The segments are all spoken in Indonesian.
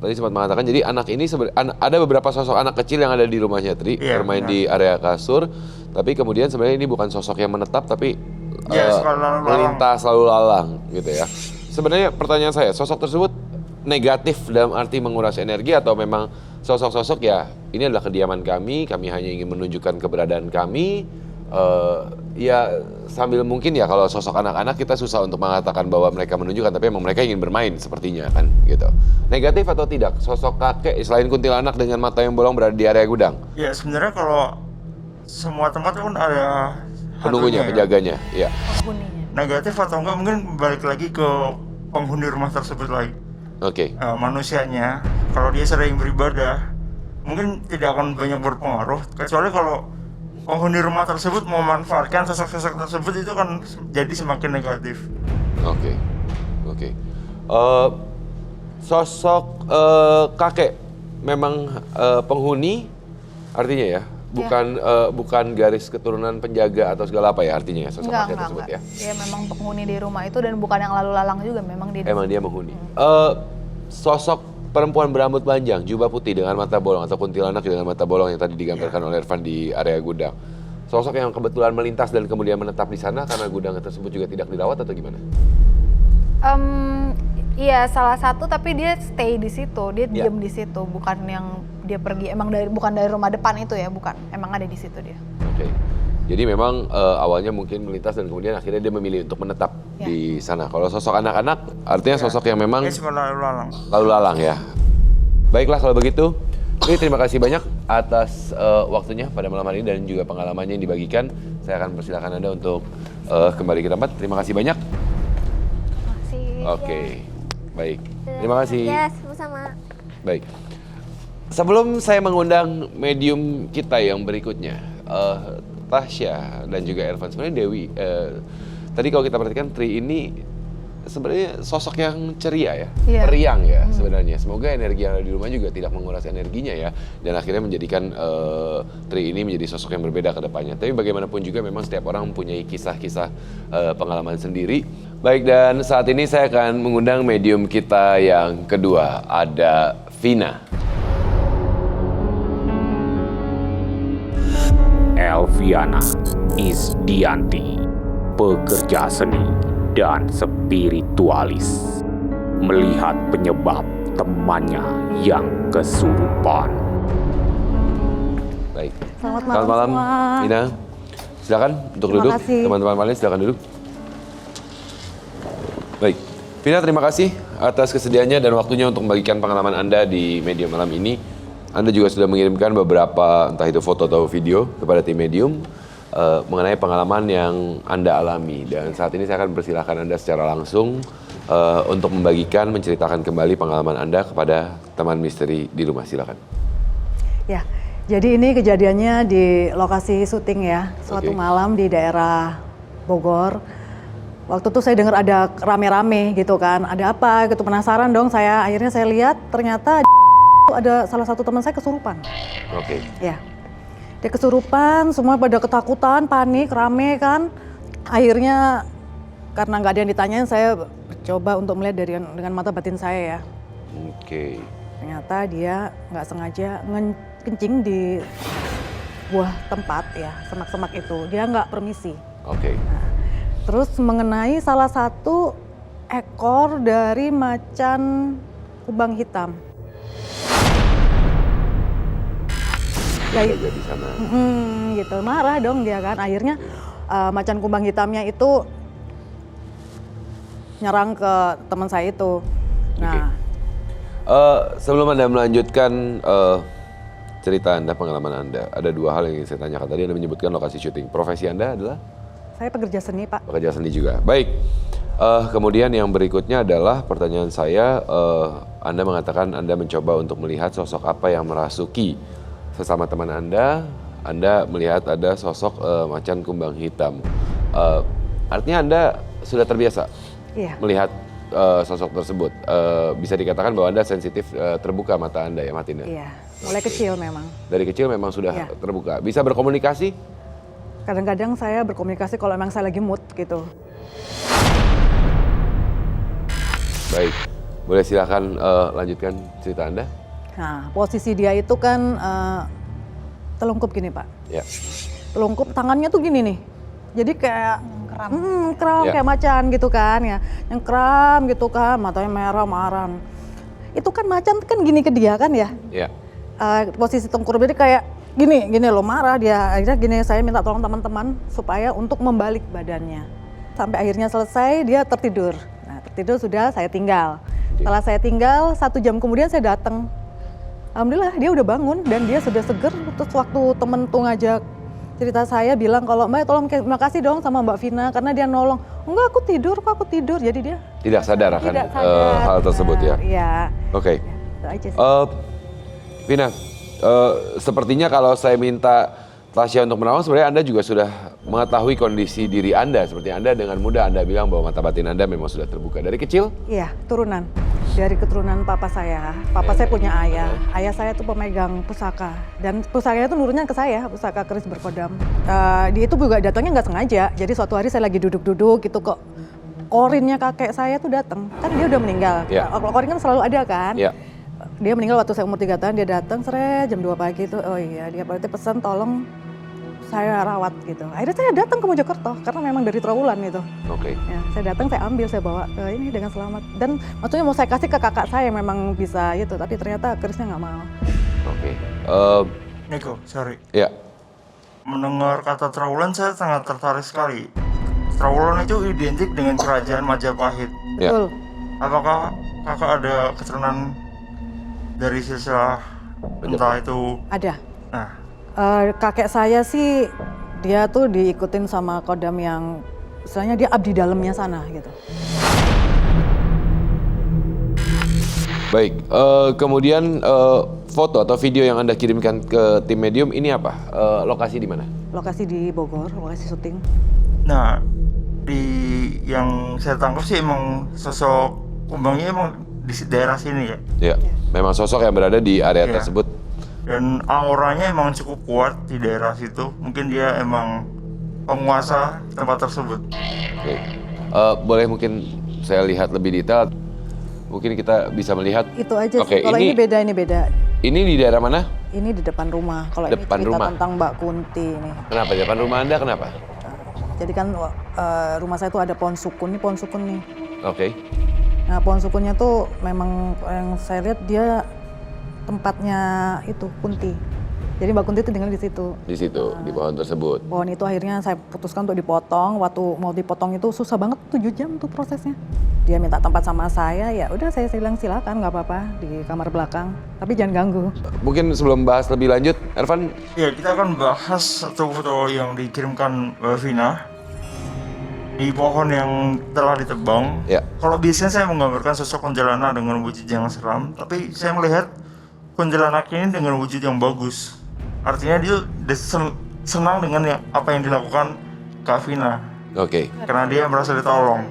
tadi sempat mengatakan, jadi anak ini ada beberapa sosok anak kecil yang ada di rumahnya Tri, bermain di area kasur, tapi kemudian sebenarnya ini bukan sosok yang menetap, tapi melintas lalu lalang gitu ya. Sebenarnya pertanyaan saya, sosok tersebut negatif dalam arti menguras energi atau memang sosok-sosok ya ini adalah kediaman kami hanya ingin menunjukkan keberadaan kami, ya sambil mungkin ya kalau sosok anak-anak kita susah untuk mengatakan bahwa mereka menunjukkan, tapi memang mereka ingin bermain sepertinya kan gitu. Negatif atau tidak sosok kakek selain kuntilanak dengan mata yang bolong berada di area gudang? Ya sebenarnya kalau semua tempat kan ada penunggunya, penjaganya, ya. Negatif atau enggak mungkin balik lagi ke penghuni rumah tersebut lagi. Oke. Manusianya kalau dia sering beribadah mungkin tidak akan banyak berpengaruh, kecuali kalau penghuni rumah tersebut memanfaatkan sosok-sosok tersebut, itu kan jadi semakin negatif. Oke. Sosok kakek memang penghuni artinya ya, bukan garis keturunan penjaga atau segala apa ya artinya ya sosok kakek tersebut ya? Dia memang penghuni di rumah itu dan bukan yang lalu lalang juga, memang dia. Emang dia menghuni. Sosok perempuan berambut panjang, jubah putih dengan mata bolong atau kuntilanak dengan mata bolong yang tadi digambarkan oleh Irfan di area gudang. Sosok yang kebetulan melintas dan kemudian menetap di sana karena gudang tersebut juga tidak dirawat atau gimana? Iya, salah satu, tapi dia stay di situ, dia diam di situ, bukan yang dia pergi. Emang bukan dari rumah depan itu ya, bukan. Emang ada di situ dia. Oke. Jadi memang awalnya mungkin melintas dan kemudian akhirnya dia memilih untuk menetap di sana. Kalau sosok anak-anak artinya sosok yang memang lalu lalang ya. Baiklah kalau begitu. Ini terima kasih banyak atas waktunya pada malam hari ini dan juga pengalamannya yang dibagikan. Saya akan persilakan Anda untuk kembali ke tempat. Terima kasih banyak. Terima kasih. Oke. Baik. Terima kasih. Ya, sama-sama. Baik. Sebelum saya mengundang medium kita yang berikutnya, Tasya dan juga Irfan, sebenarnya Dewi, tadi kalau kita perhatikan Tri ini sebenarnya sosok yang ceria ya, periang ya sebenarnya. Semoga energi yang ada di rumah juga tidak menguras energinya ya, dan akhirnya menjadikan Tri ini menjadi sosok yang berbeda ke depannya. Tapi bagaimanapun juga memang setiap orang mempunyai kisah-kisah pengalaman sendiri. Baik, dan saat ini saya akan mengundang medium kita yang kedua, ada Vina. Elviana Isdianti, pekerja seni dan spiritualis, melihat penyebab temannya yang kesurupan. Baik. Selamat malam, Vina. Silakan untuk duduk. Teman-teman lain silakan duduk. Baik. Vina, terima kasih atas kesediaannya dan waktunya untuk membagikan pengalaman Anda di Medium malam ini. Anda juga sudah mengirimkan beberapa, entah itu foto atau video, kepada tim Medium mengenai pengalaman yang Anda alami. Dan saat ini saya akan persilahkan Anda secara langsung untuk membagikan, menceritakan kembali pengalaman Anda kepada teman misteri di rumah. Silakan. Ya, jadi ini kejadiannya di lokasi syuting ya, suatu malam di daerah Bogor. Waktu itu saya dengar ada rame-rame gitu kan, ada apa gitu, penasaran dong saya. Akhirnya saya lihat ternyata ada salah satu teman saya kesurupan. Oke. Ya, dia kesurupan, semua pada ketakutan, panik, rame kan. Akhirnya karena nggak ada yang ditanyain, saya coba untuk melihat dengan mata batin saya ya. Oke. Ternyata dia nggak sengaja kencing di buah tempat ya, semak-semak itu. Dia nggak permisi. Oke. Nah, terus mengenai salah satu ekor dari macan kubang hitam. Jadi di sana. Gitu, marah dong dia kan. Akhirnya macan kumbang hitamnya itu nyerang ke teman saya itu. Nah, sebelum Anda melanjutkan cerita Anda, pengalaman Anda, ada dua hal yang ingin saya tanyakan. Tadi Anda menyebutkan lokasi syuting. Profesi Anda adalah? saya pekerja seni, Pak. Pekerja seni juga. Baik. Kemudian yang berikutnya adalah pertanyaan saya, Anda mengatakan Anda mencoba untuk melihat sosok apa yang merasuki sesama teman Anda melihat ada sosok macan kumbang hitam. Artinya Anda sudah terbiasa melihat sosok tersebut. Bisa dikatakan bahwa Anda sensitif, terbuka mata Anda ya, Matinda? Iya, mulai kecil memang. Dari kecil memang sudah terbuka. Bisa berkomunikasi? Kadang-kadang saya berkomunikasi kalau memang saya lagi mood gitu. Baik. Boleh silakan lanjutkan cerita Anda. Nah, posisi dia itu kan telungkup gini Pak. Ya. Telungkup tangannya tuh gini nih. Jadi kayak kram Ya. kayak macan gitu kan ya. Yang kram gitu kan, matanya merah maran. Itu kan macan kan gini ke dia kan ya. Ya. Posisi tengkurap jadi kayak gini loh, marah dia. Akhirnya gini, saya minta tolong teman-teman supaya untuk membalik badannya. Sampai akhirnya selesai dia tertidur. Nah, tertidur sudah saya tinggal. Setelah saya tinggal 1 jam kemudian saya datang. Alhamdulillah dia udah bangun dan dia sudah seger. Terus waktu temen tuh ngajak cerita, saya bilang kalau Mbak tolong terima kasih dong sama Mbak Vina karena dia nolong. Enggak, aku tidur. Jadi dia Tidak sadar akan tidak sadar. hal tersebut ya. Iya. Oke. Itu aja sih. Vina, sepertinya kalau saya minta Tasya untuk menolong, sebenarnya Anda juga sudah mengetahui kondisi diri Anda. Seperti Anda dengan mudah Anda bilang bahwa mata batin Anda memang sudah terbuka. Dari kecil? Iya, turunan. Dari keturunan papa saya. Papa saya punya ayah. Ayah saya tuh pemegang pusaka. Dan pusakanya itu nurunnya ke saya, pusaka keris berkodam. Dia itu juga datangnya nggak sengaja. Jadi suatu hari saya lagi duduk-duduk gitu kok. Korinnya kakek saya tuh datang. Kan dia udah meninggal. Ya. Korin kan selalu ada kan. Ya. Dia meninggal waktu saya umur 3 tahun, dia datang jam 2 pagi itu. Oh iya, dia berarti pesan tolong saya rawat gitu. Akhirnya saya datang ke Mojokerto karena memang dari Trawulan itu. Oke. Ya, saya datang, saya ambil, saya bawa ke ini dengan selamat. Dan maksudnya mau saya kasih ke kakak saya yang memang bisa itu, tapi ternyata kerisnya nggak mau. Oke. Niko, sorry. Ya. Mendengar kata Trawulan saya sangat tertarik sekali. Trawulan itu identik dengan kerajaan Majapahit. Ya. Betul. Apakah kakak ada keturunan dari silsilah entah itu? Ada. Nah, Kakek saya sih dia tuh diikutin sama kodam yang istilahnya dia abdi dalamnya sana gitu. Baik. Kemudian foto atau video yang Anda kirimkan ke tim medium ini apa? Lokasi di mana? Lokasi di Bogor, lokasi syuting. nah di yang saya tangkap sih emang sosok kumbangnya emang di daerah sini ya. Ya. Memang sosok yang berada di area Iya. tersebut. Dan auranya emang cukup kuat di daerah situ. Mungkin dia emang penguasa tempat tersebut. Oke. Boleh mungkin saya lihat lebih detail? Mungkin kita bisa melihat. Itu aja Oke, sih. Kalau ini beda. Ini di daerah mana? Ini di depan rumah. Kalau ini Depan cerita rumah. tentang Mbak Kunti ini. Kenapa? Di depan rumah Anda kenapa? Jadi kan rumah saya tuh ada pohon sukun. Ini pohon sukun nih. Oke. Nah, pohon sukunnya tuh memang yang saya lihat dia tempatnya itu Kunti. Jadi Mbak Kunti itu tinggal di situ. Di situ, di pohon tersebut. Pohon itu akhirnya saya putuskan untuk dipotong. Waktu mau dipotong itu susah banget, 7 jam tuh prosesnya. Dia minta tempat sama saya, ya udah saya bilang silakan nggak apa-apa di kamar belakang. Tapi jangan ganggu. Mungkin sebelum bahas lebih lanjut, Ervan, Ya, kita akan bahas satu foto yang dikirimkan Mbak Vina di pohon yang telah ditebang. ya. Kalau biasanya saya menggambarkan sosok kuntilanak dengan wujud yang seram, tapi saya melihat kuntilanak ini dengan wujud yang bagus. Artinya dia senang dengan apa yang dilakukan Kak Vina, Oke. karena dia merasa ditolong.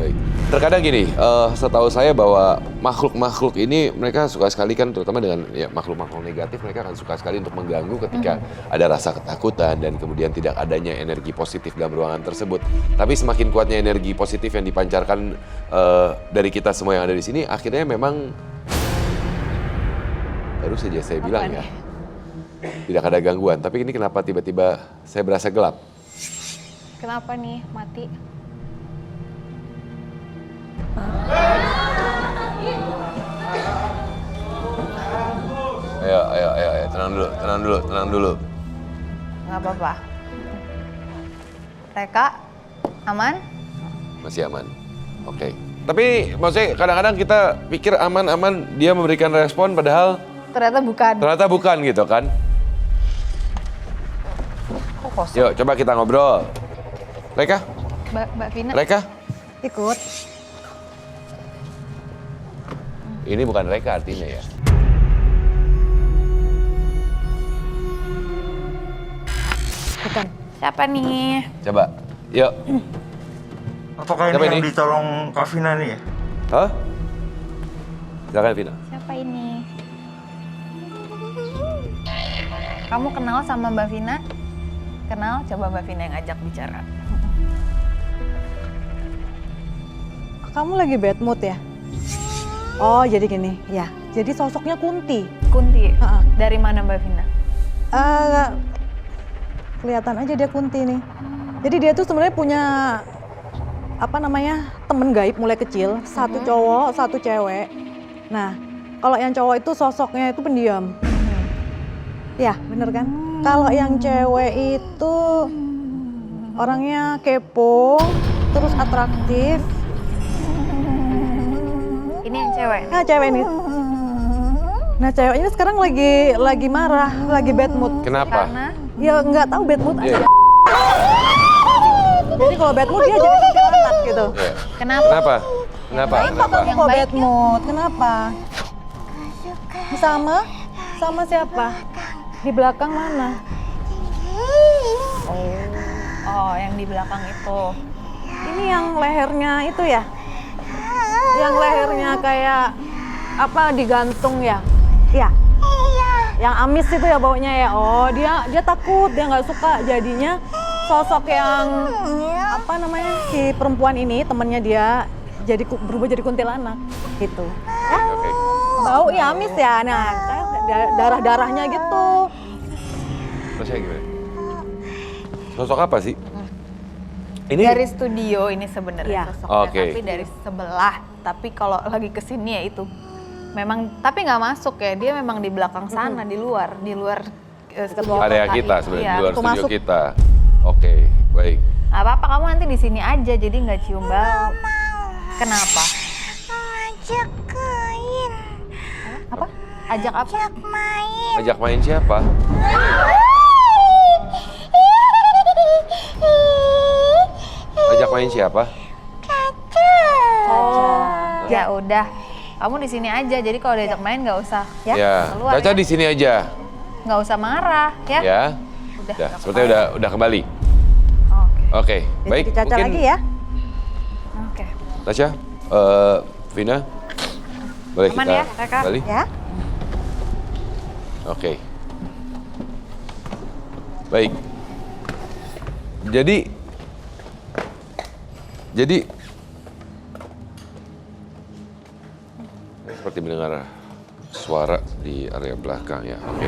Baik. Terkadang gini, setahu saya bahwa makhluk-makhluk ini mereka suka sekali kan, terutama dengan ya, makhluk-makhluk negatif, mereka akan suka sekali untuk mengganggu ketika ada rasa ketakutan dan kemudian tidak adanya energi positif dalam ruangan tersebut. Tapi semakin kuatnya energi positif yang dipancarkan dari kita semua yang ada di sini, akhirnya memang baru saja saya bilang ya, tidak ada gangguan. Tapi ini kenapa tiba-tiba saya berasa gelap? Kenapa nih mati? Ayo, tenang dulu. Nggak apa-apa. Reka, aman? Masih aman. Oke. Tapi maksudnya kadang-kadang kita pikir aman-aman, dia memberikan respon padahal Ternyata bukan gitu kan. Kok kosong? Yuk coba kita ngobrol. Reka? Mbak Vina? Reka? Ikut. Ini bukan Reka artinya ya. Bukan. Siapa nih? Coba. Yuk. Apakah Siapa ini yang ini? ditolong Kak Vina nih ya? Hah? Silakan Vina. Siapa ini? Kamu kenal sama Mbak Vina? Kenal? Coba Mbak Vina yang ajak bicara. Kamu lagi bad mood ya? Oh jadi gini, ya. Jadi sosoknya Kunti. Kunti. Ha-ha. Dari mana Mbak Vina? Kelihatan aja dia Kunti nih. Jadi dia tuh sebenarnya punya temen gaib mulai kecil, satu cowok, satu cewek. Nah, kalau yang cowok itu sosoknya itu pendiam. Ya, bener kan? Kalau yang cewek itu orangnya kepo, terus atraktif. Ini yang cewek. Nah, cewek ini. Nah, cewek ini sekarang lagi marah, lagi bad mood. Kenapa? Karena Ya nggak tahu bad mood aja. Iya. Jadi kalau bad mood dia jadi kuntilanak gitu. Iya. kenapa? Kenapa? Kenapa? Kenapa? Kamu kok bad mood? Kenapa? Sama siapa? Di belakang mana? Oh, yang di belakang itu. Ini yang lehernya itu ya? Yang lehernya kayak digantung ya? Iya. Yang amis itu ya baunya ya. Oh, dia takut, dia nggak suka jadinya sosok yang si perempuan ini temennya dia berubah jadi kuntilanak gitu. Ya? Oke. Bau ya amis ya. Nah, darah-darahnya gitu. Terus saya gimana? Sosok apa sih? Ini Dari studio ini sebenarnya Iya. sosoknya, Oke. tapi dari sebelah. Tapi kalau lagi kesini ya itu. Memang, tapi nggak masuk ya. Dia memang di belakang sana, di luar studio area kota kita ini. sebenarnya, Iya. di luar Itu studio masuk. kita. Oke, baik. Nggak apa-apa, kamu nanti di sini aja, jadi nggak cium bau. Kenapa? Ajak main. Apa? Ajak apa? Ajak main siapa? Ajak main siapa? Ya udah, kamu di sini aja. Jadi kalau diajak main nggak usah Ya. keluar Caca ya. di sini aja. Nggak usah marah ya. Ya. Udah. Udah, nggak sepertinya udah kembali. Oke. Oke, baik. Jadi Caca lagi ya. Oke. Tasya, Vina, boleh Aman kita ya, Reka? kembali? Ya. Oke. Baik. Jadi saya seperti mendengar suara di area belakang ya. Oke.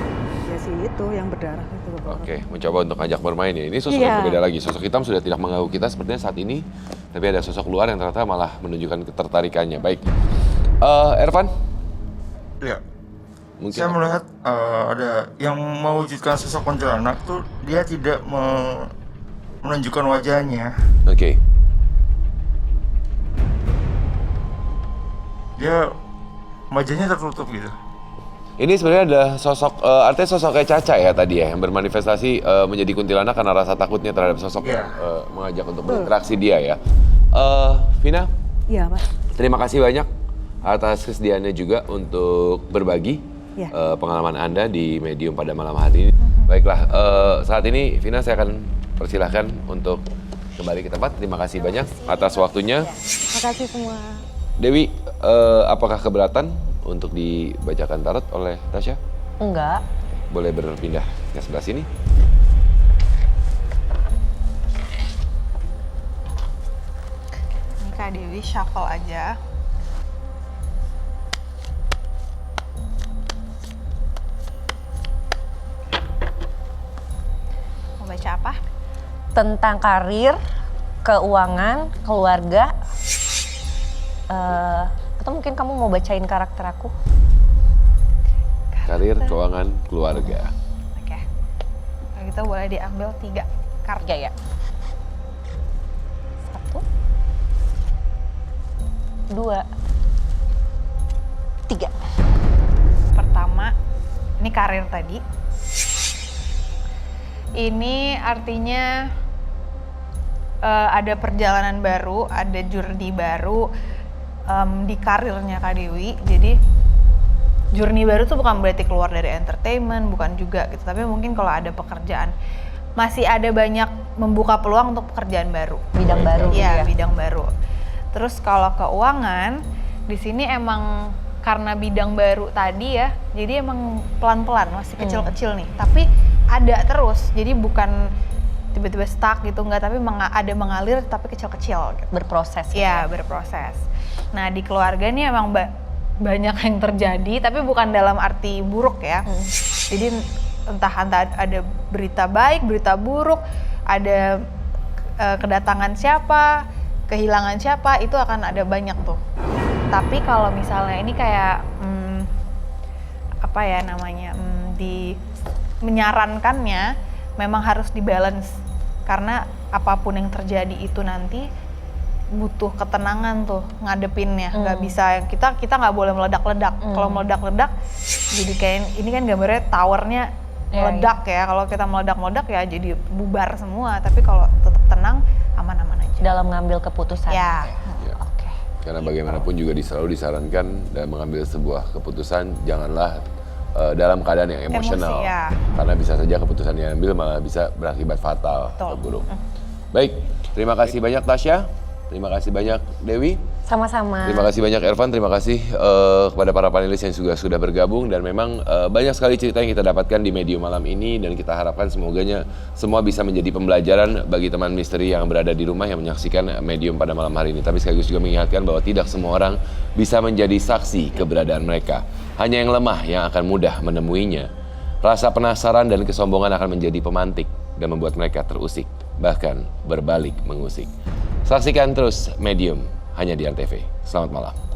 Ya sih itu yang berdarah itu. Oke, mencoba untuk ajak bermain ya. Ini sosok Iya. yang berbeda lagi. Sosok hitam sudah tidak mengganggu kita sepertinya saat ini, tapi ada sosok luar yang ternyata malah menunjukkan ketertarikannya. Baik. Ervan, Ya. mungkin Saya melihat ada yang mewujudkan sosok kuntilanak tuh dia tidak menunjukkan wajahnya. Oke. Dia wajahnya tertutup gitu. Ini sebenarnya ada sosok, artinya sosok kayak Caca ya tadi ya, yang bermanifestasi menjadi kuntilanak karena rasa takutnya terhadap sosok Iya. yang mengajak untuk berinteraksi dia ya. Vina, Iya, Pak. terima kasih banyak atas kesediaannya juga untuk berbagi Iya. pengalaman Anda di medium pada malam hari ini. Baiklah, saat ini Vina saya akan persilahkan untuk kembali ke tempat. Terima kasih banyak atas waktunya. Makasih semua. Dewi, apakah keberatan untuk dibacakan tarot oleh Tasya? Enggak. Boleh berpindah ke sebelah sini. Ini Kak Dewi shuffle aja. Mau baca apa? Tentang karir, keuangan, keluarga. Atau mungkin kamu mau bacain karakter aku? Karir, keuangan, keluarga. Oke. Kalau gitu boleh diambil 3 kartu. Ya, ya. 1, 2, 3. Pertama, ini karir tadi. Ini artinya ada perjalanan baru, ada journey baru di karirnya Kak Dewi. Jadi journey baru tuh bukan berarti keluar dari entertainment, bukan juga gitu. Tapi mungkin kalau ada pekerjaan, masih ada banyak membuka peluang untuk pekerjaan baru. Bidang baru. Iya, bidang baru. Terus kalau keuangan, di sini emang karena bidang baru tadi ya, jadi emang pelan-pelan, masih kecil-kecil nih. Tapi ada terus, jadi bukan tiba-tiba stuck gitu, enggak, tapi ada mengalir tapi kecil-kecil gitu. Berproses. Iya, berproses. Nah, di keluarga nih emang banyak yang terjadi, tapi bukan dalam arti buruk ya. Jadi entah ada berita baik, berita buruk, ada kedatangan siapa, kehilangan siapa, itu akan ada banyak tuh. Tapi kalau misalnya ini kayak apa ya namanya, menyarankannya memang harus dibalance, karena apapun yang terjadi itu nanti butuh ketenangan tuh ngadepinnya. Nggak bisa, kita nggak boleh meledak-ledak. Kalau meledak-ledak jadi kayak ini kan gambarnya towernya meledak ya. Kalau kita meledak-meledak ya jadi bubar semua. Tapi kalau tetap tenang, aman-aman aja Dalam ngambil keputusan. ya. Oke. Karena bagaimanapun juga selalu disarankan dalam mengambil sebuah keputusan janganlah dalam keadaan yang emosional. Emosi, ya. Karena bisa saja keputusan yang diambil malah bisa berakibat fatal atau buruk. Baik, terima kasih banyak Tasya. Terima kasih banyak Dewi. Sama-sama. Terima kasih banyak Ervan, terima kasih kepada para panelis yang sudah bergabung, dan memang banyak sekali cerita yang kita dapatkan di Medium malam ini, dan kita harapkan semoganya semua bisa menjadi pembelajaran bagi teman misteri yang berada di rumah yang menyaksikan Medium pada malam hari ini. Tapi sekaligus juga mengingatkan bahwa tidak semua orang bisa menjadi saksi keberadaan mereka. Hanya yang lemah yang akan mudah menemuinya. Rasa penasaran dan kesombongan akan menjadi pemantik dan membuat mereka terusik, bahkan berbalik mengusik. Saksikan terus Medium hanya di Antv. Selamat malam.